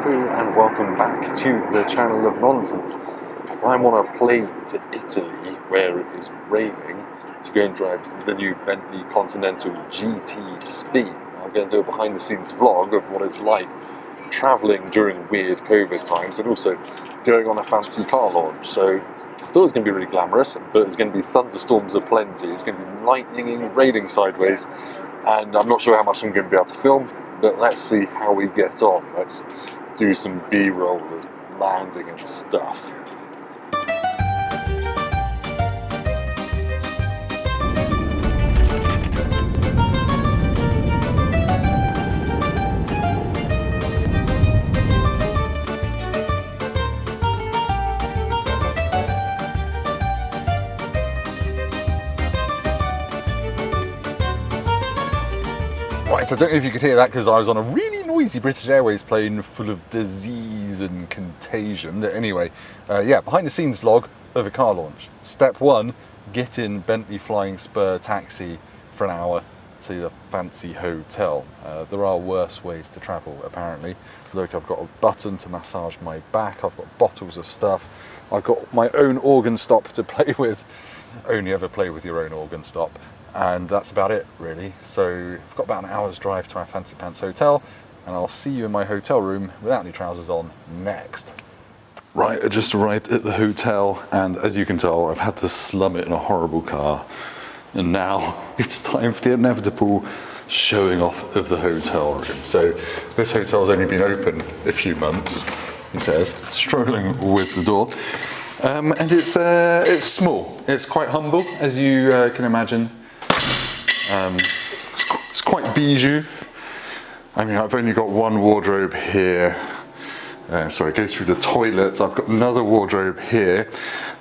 people, and welcome back to the channel of nonsense. I'm on a plane to Italy where it is raining to go and drive the new Bentley Continental GT Speed. I'm going to do a behind the scenes vlog of what it's like travelling during weird COVID times and also going on a fancy car launch. So I thought it was going to be really glamorous, but it's going to be thunderstorms aplenty. It's going to be lightning, raining sideways, and I'm not sure how much I'm going to be able to film, but let's see how we get on. Let's do some B-roll of landing and stuff. Right, I don't know if you could hear that because I was on a really noisy British Airways plane full of disease and contagion. But anyway, yeah, behind the scenes vlog of a car launch. Step one, get in Bentley Flying Spur taxi for an hour to the fancy hotel. There are worse ways to travel apparently. Look, I've got a button to massage my back, I've got bottles of stuff, I've got my own organ stop to play with. Only ever play with your own organ stop. And that's about it really. So I've got about an hour's drive to our fancy pants hotel, and I'll see you in my hotel room without any trousers on next. Right, I just arrived at the hotel, and as you can tell, I've had to slum it in a horrible car. And now it's time for the inevitable showing off of the hotel room. So this hotel's only been open a few months, he says, struggling with the door. And it's small, it's quite humble, as you can imagine. It's quite bijou. I mean, I've only got one wardrobe here. Sorry, go through the toilets. I've got another wardrobe here.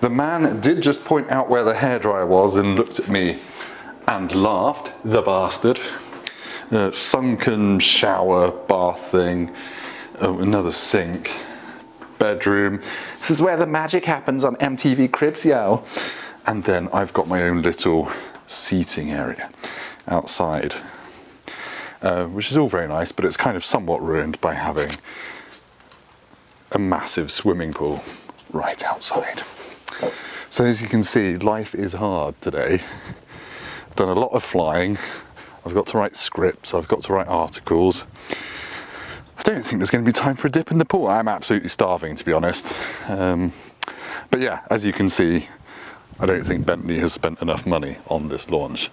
The man did just point out where the hairdryer was and looked at me and laughed, the bastard. Sunken shower, bath thing, another sink, bedroom. This is where the magic happens on MTV Cribs, yo. And then I've got my own little seating area outside, which is all very nice, but it's kind of somewhat ruined by having a massive swimming pool right outside. So as you can see, life is hard today. I've done a lot of flying, I've got to write scripts, I've got to write articles. I don't think there's going to be time for a dip in the pool. I'm absolutely starving, to be honest. But yeah, as you can see, I don't think Bentley has spent enough money on this launch.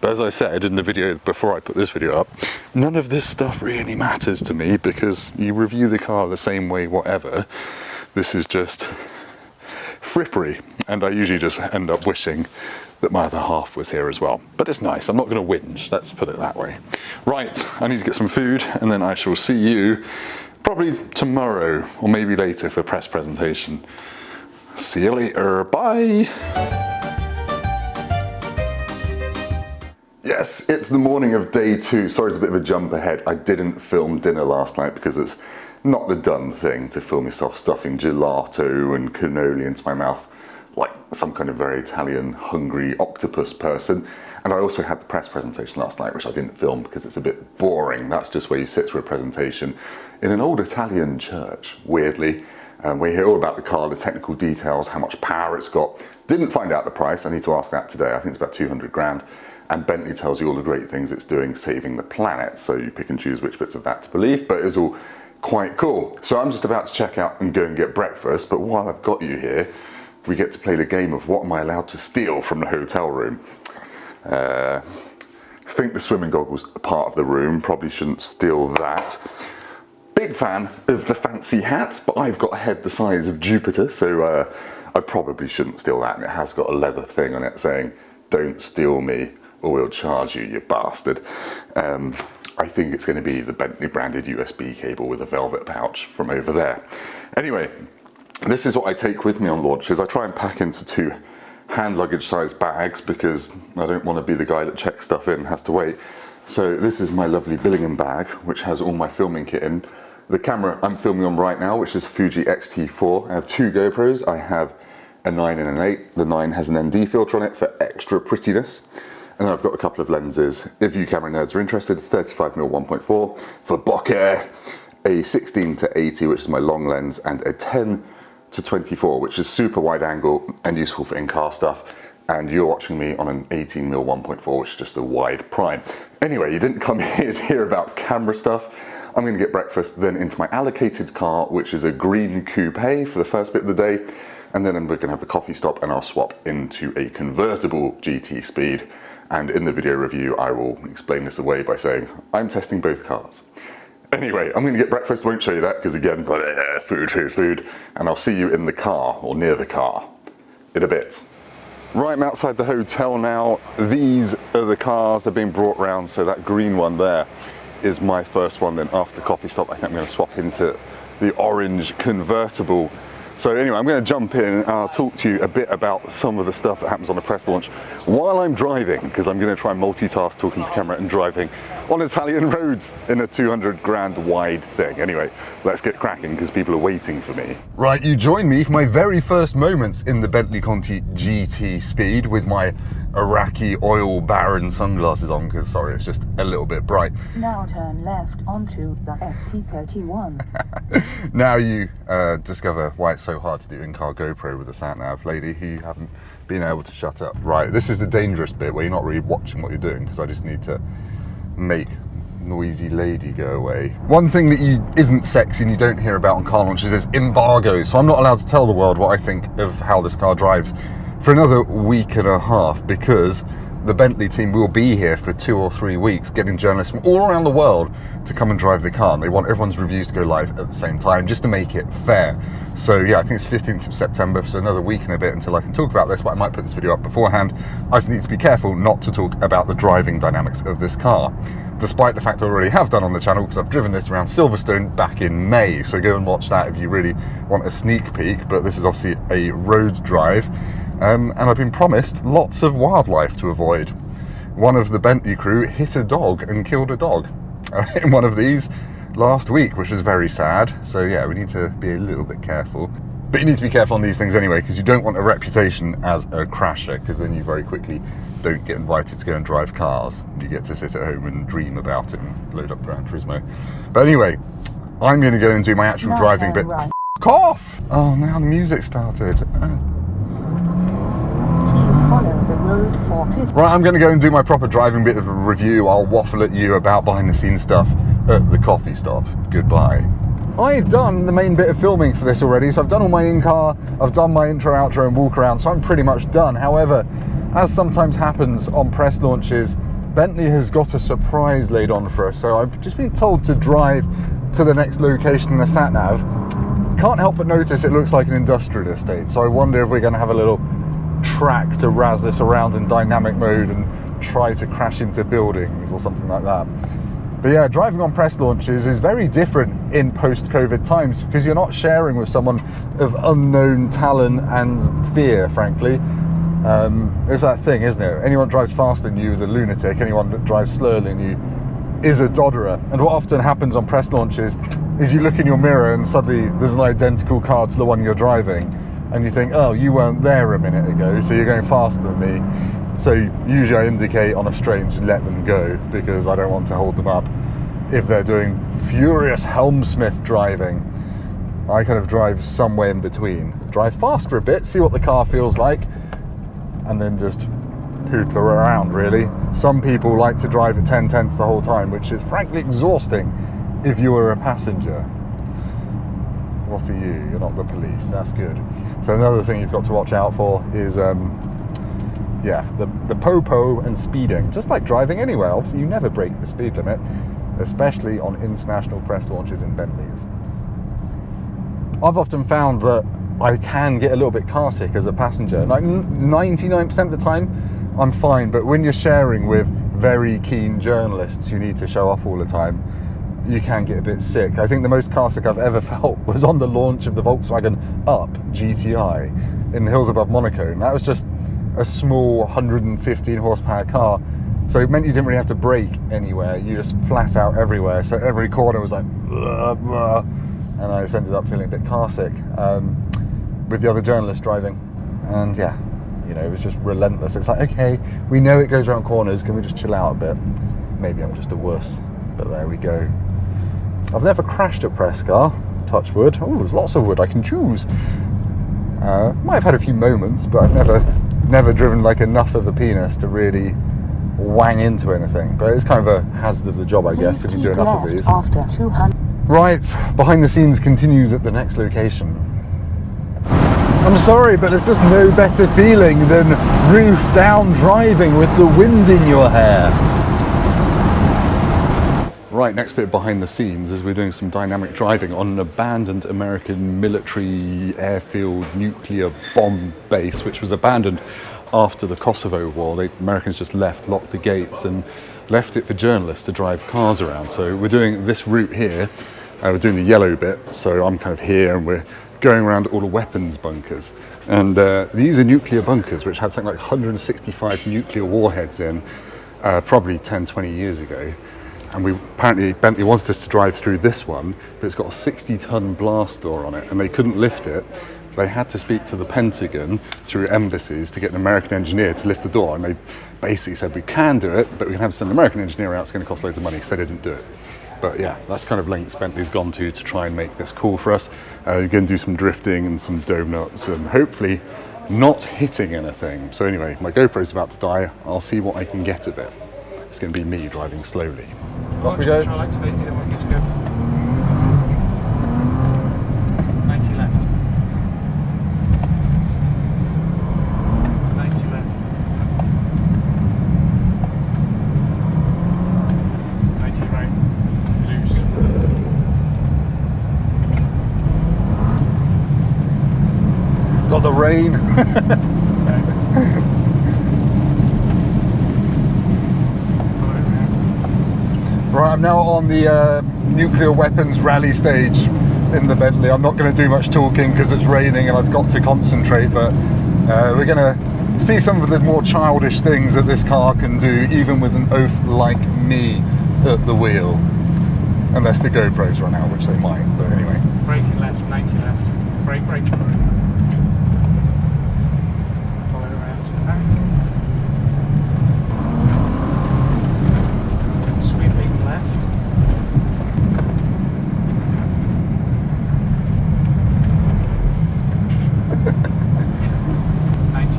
But as I said in the video before I put this video up, none of this stuff really matters to me because you review the car the same way whatever. This is just frippery, and I usually just end up wishing that my other half was here as well. But it's nice, I'm not going to whinge, let's put it that way. Right, I need to get some food, and then I shall see you probably tomorrow or maybe later for press presentation. See you later, bye! Yes, it's the morning of day 2. Sorry, it's a bit of a jump ahead. I didn't film dinner last night because it's not the done thing to film yourself stuffing gelato and cannoli into my mouth like some kind of very Italian, hungry octopus person. And I also had the press presentation last night, which I didn't film because it's a bit boring. That's just where you sit for a presentation in an old Italian church, weirdly. We hear all about the car, the technical details, how much power it's got. Didn't find out the price, I need to ask that today. I think it's about 200 grand. And Bentley tells you all the great things it's doing saving the planet. So you pick and choose which bits of that to believe, but it's all quite cool. So I'm just about to check out and go and get breakfast, but while I've got you here, we get to play the game of what am I allowed to steal from the hotel room. I think the swimming goggles are part of the room, probably shouldn't steal that. Big fan of the fancy hat, but I've got a head the size of Jupiter, so I probably shouldn't steal that. And it has got a leather thing on it saying, "Don't steal me or we'll charge you, you bastard." I think it's going to be the Bentley branded USB cable with a velvet pouch from over there. Anyway, this is what I take with me on launches. I try and pack into 2 hand luggage size bags because I don't want to be the guy that checks stuff in and has to wait. So this is my lovely Billingham bag, which has all my filming kit in. The camera I'm filming on right now, which is Fuji X-T4. I have 2 GoPros. I have a 9 and an 8. The 9 has an ND filter on it for extra prettiness. And then I've got a couple of lenses. If you camera nerds are interested, 35mm 1.4 for bokeh a 16 to 80, which is my long lens, and a 10 to 24, which is super wide angle and useful for in-car stuff. And you're watching me on an 18mm 1.4, which is just a wide prime. Anyway, you didn't come here to hear about camera stuff. I'm gonna get breakfast, then into my allocated car, which is a green coupe for the first bit of the day. And then we're gonna have a coffee stop and I'll swap into a convertible GT Speed. And in the video review, I will explain this away by saying, I'm testing both cars. Anyway, I'm gonna get breakfast, won't show you that, because again, food. And I'll see you in the car, or near the car, in a bit. Right, I'm outside the hotel now. These are the cars that are being brought round. So that green one there is my first one. Then after the coffee stop, I think I'm gonna swap into the orange convertible. So anyway, I'm going to jump in and I'll talk to you a bit about some of the stuff that happens on a press launch while I'm driving, because I'm going to try and multitask talking to camera and driving on Italian roads in a 200 grand wide thing. Anyway, let's get cracking because people are waiting for me. Right, you join me for my very first moments in the Bentley Conti GT Speed with my Iraqi oil baron sunglasses on, because sorry, it's just a little bit bright. Now turn left onto the SP31. Now you discover why it's so hard to do in-car GoPro with a sat-nav, lady, who you haven't been able to shut up. Right, this is the dangerous bit where you're not really watching what you're doing, because I just need to make noisy lady go away. One thing that isn't sexy and you don't hear about on car launches is embargo. So I'm not allowed to tell the world what I think of how this car drives for another week and a half, because the Bentley team will be here for 2 or 3 weeks getting journalists from all around the world to come and drive the car, and they want everyone's reviews to go live at the same time just to make it fair. So yeah, I think it's 15th of September, so another week and a bit until I can talk about this, but I might put this video up beforehand. I just need to be careful not to talk about the driving dynamics of this car, despite the fact I already have done on the channel, because I've driven this around Silverstone back in May, so go and watch that if you really want a sneak peek. But this is obviously a road drive. And I've been promised lots of wildlife to avoid. One of the Bentley crew hit a dog and killed a dog in one of these last week, which was very sad. So yeah, we need to be a little bit careful. But you need to be careful on these things anyway, because you don't want a reputation as a crasher, because then you very quickly don't get invited to go and drive cars. You get to sit at home and dream about it and load up Gran Turismo. But anyway, I'm going to go and do my actual driving bit. Right. F*** off! Oh, now the music started. Follow the road for 50. Right, I'm going to go and do my proper driving bit of a review. I'll waffle at you about behind the scenes stuff at the coffee stop. Goodbye. I've done the main bit of filming for this already, so I've done all my in-car, I've done my intro, outro and walk around, so I'm pretty much done. However, as sometimes happens on press launches, Bentley has got a surprise laid on for us. So I've just been told to drive to the next location in a sat-nav. Can't help but notice it looks like an industrial estate, so I wonder if we're going to have a little track to razz this around in dynamic mode and try to crash into buildings or something like that. But yeah, driving on press launches is very different in post-COVID times, because you're not sharing with someone of unknown talent and fear, frankly. There's that thing, isn't it? Anyone that drives faster than you is a lunatic, anyone that drives slower than you is a dodderer. And what often happens on press launches is you look in your mirror and suddenly there's an identical car to the one you're driving. And you think, oh, you weren't there a minute ago, so you're going faster than me. So usually I indicate on a straight and just let them go, because I don't want to hold them up if they're doing furious Helmsmith driving. I kind of drive somewhere in between. Drive faster a bit, see what the car feels like, and then just poodle around, really. Some people like to drive at 10/10 the whole time, which is frankly exhausting if you were a passenger. What are you? You're not the police. That's good. So another thing you've got to watch out for is, yeah, the popo and speeding. Just like driving anywhere. Obviously, you never break the speed limit, especially on international press launches in Bentleys. I've often found that I can get a little bit car sick as a passenger. Like 99% of the time, I'm fine. But when you're sharing with very keen journalists who need to show off all the time, you can get a bit sick. I think the most car sick I've ever felt was on the launch of the Volkswagen Up GTI in the hills above Monaco. And that was just a small 115 horsepower car. So it meant you didn't really have to brake anywhere. You just flat out everywhere. So every corner was like, and I just ended up feeling a bit car sick with the other journalists driving. And yeah, you know, it was just relentless. It's like, okay, we know it goes around corners. Can we just chill out a bit? Maybe I'm just a wuss, but there we go. I've never crashed a press car, touch wood. Oh, there's lots of wood I can choose. Might have had a few moments, but I've never driven like enough of a penis to really wang into anything. But it's kind of a hazard of the job, I guess, if you do enough of these. After 200. Right, behind the scenes continues at the next location. I'm sorry, but there's just no better feeling than roof down driving with the wind in your hair. Right, next bit behind the scenes is we're doing some dynamic driving on an abandoned American military airfield nuclear bomb base, which was abandoned after the Kosovo War. The Americans just left, locked the gates, and left it for journalists to drive cars around. So we're doing this route here. We're doing the yellow bit, so I'm kind of here, and we're going around all the weapons bunkers. And these are nuclear bunkers, which had something like 165 nuclear warheads in, probably 10, 20 years ago. And apparently Bentley wanted us to drive through this one, but it's got a 60-ton blast door on it, and they couldn't lift it. They had to speak to the Pentagon through embassies to get an American engineer to lift the door, and they basically said, we can do it, but we can have some American engineer out, it's going to cost loads of money, so they didn't do it. But yeah, that's kind of lengths Bentley's gone to try and make this cool for us. You're going to do some drifting and some donuts, and hopefully not hitting anything. So anyway, my GoPro's about to die. I'll see what I can get of it. It's going to be me driving slowly. Off we go. Control activate, you don't want you to go. 90 left. 90 left. 90 right. Loose. Got the rain. Right, I'm now on the nuclear weapons rally stage in the Bentley. I'm not going to do much talking because it's raining and I've got to concentrate, but we're going to see some of the more childish things that this car can do, even with an oaf like me at the wheel. Unless the GoPros run out, which they might, but anyway. Braking left, 90 left. Brake. Follow around to the back. Sweeping left.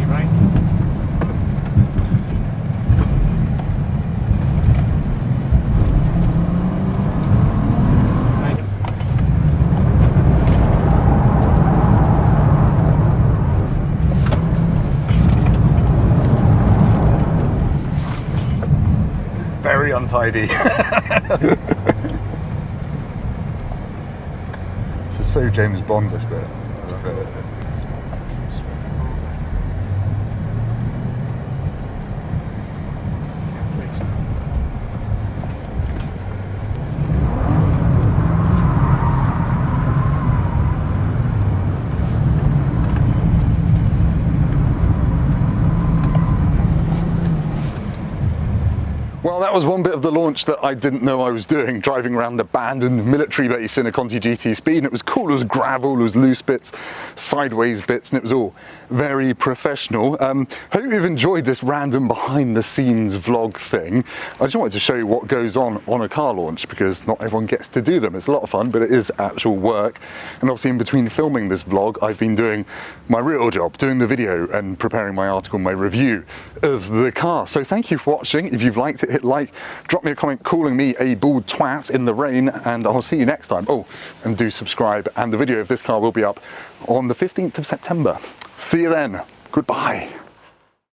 Right. Very untidy. This is so James Bond, this bit. I love it. Well, that was one bit of the launch that I didn't know I was doing, driving around an abandoned military base in a Conti GT Speed, and it was cool. It was gravel, it was loose bits, sideways bits, and it was all very professional. Hope you've enjoyed this random behind the scenes vlog thing. I just wanted to show you what goes on a car launch, because not everyone gets to do them. It's a lot of fun, but it is actual work. And obviously in between filming this vlog, I've been doing my real job, doing the video and preparing my article, my review of the car. So thank you for watching. If you've liked it, hit like, drop me a comment calling me a bald twat in the rain, and I'll see you next time. Oh, and do subscribe, and the video of this car will be up on the 15th of September. See you then. Goodbye.